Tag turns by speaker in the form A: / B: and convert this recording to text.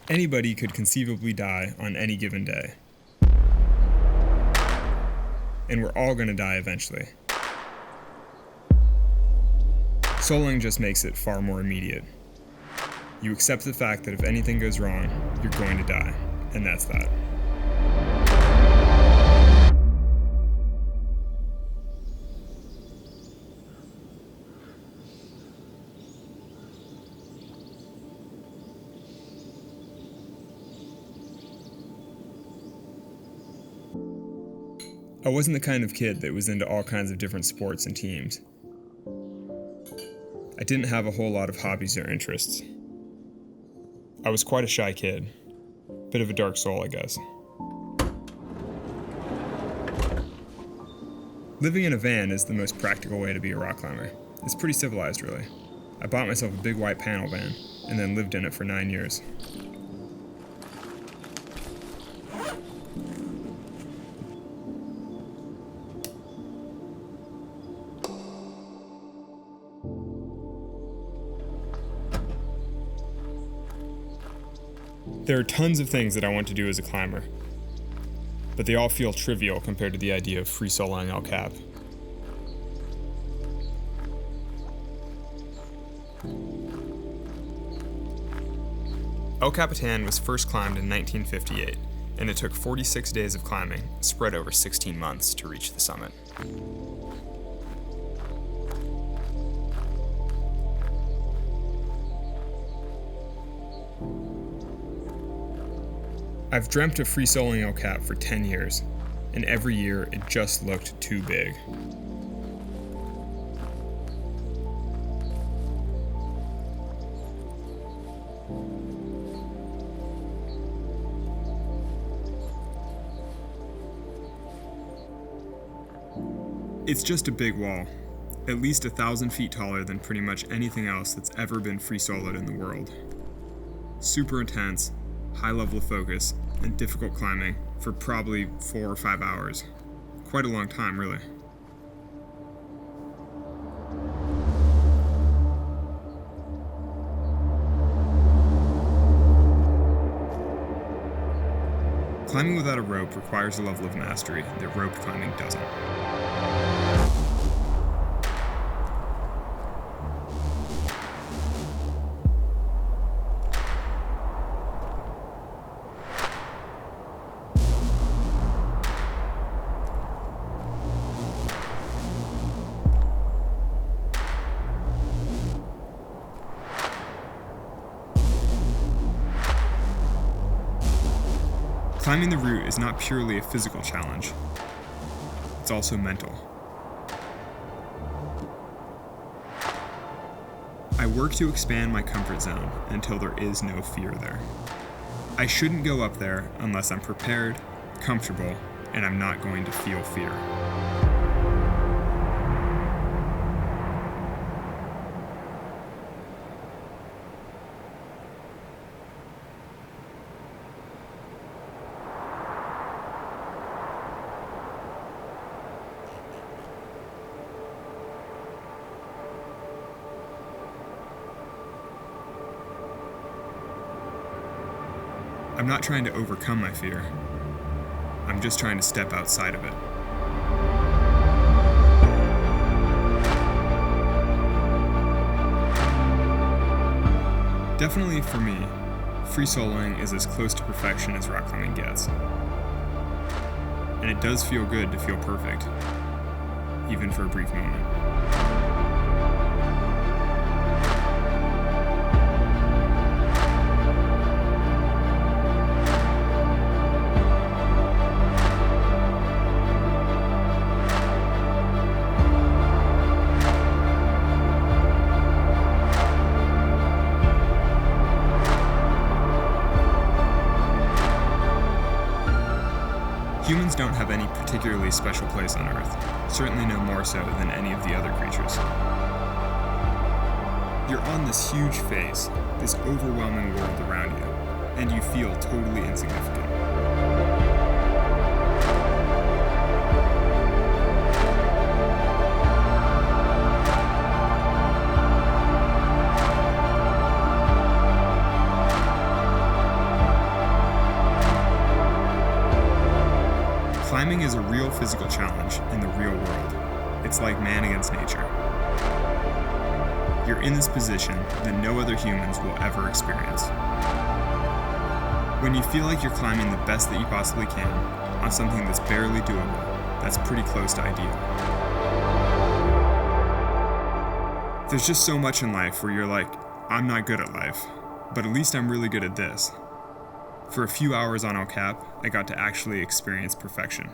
A: Anybody could conceivably die on any given day. And we're all going to die eventually. Soloing just makes it far more immediate. You accept the fact that if anything goes wrong, you're going to die, and that's that. I wasn't the kind of kid that was into all kinds of different sports and teams. I didn't have a whole lot of hobbies or interests. I was quite a shy kid. Bit of a dark soul, I guess. Living in a van is the most practical way to be a rock climber. It's pretty civilized, really. I bought myself a big white panel van, and then lived in it for 9 years. There are tons of things that I want to do as a climber, but they all feel trivial compared to the idea of free soloing El Cap. El Capitan was first climbed in 1958, and it took 46 days of climbing, spread over 16 months, to reach the summit. I've dreamt of free soloing El Cap for 10 years, and every year it just looked too big. It's just a big wall, at least 1,000 feet taller than pretty much anything else that's ever been free soloed in the world. Super intense, high level of focus, and difficult climbing for probably 4 or 5 hours. Quite a long time, really. Climbing without a rope requires a level of mastery that rope climbing doesn't. Climbing the route is not purely a physical challenge, it's also mental. I work to expand my comfort zone until there is no fear there. I shouldn't go up there unless I'm prepared, comfortable, and I'm not going to feel fear. I'm not trying to overcome my fear. I'm just trying to step outside of it. Definitely for me, free soloing is as close to perfection as rock climbing gets. And it does feel good to feel perfect, even for a brief moment. Humans don't have any particularly special place on Earth, certainly no more so than any of the other creatures. You're on this huge phase, this overwhelming world around you, and you feel totally insignificant. Climbing is a real physical challenge in the real world. It's like man against nature. You're in this position that no other humans will ever experience. When you feel like you're climbing the best that you possibly can on something that's barely doable, that's pretty close to ideal. There's just so much in life where you're like, I'm not good at life, but at least I'm really good at this. For a few hours on El Cap, I got to actually experience perfection.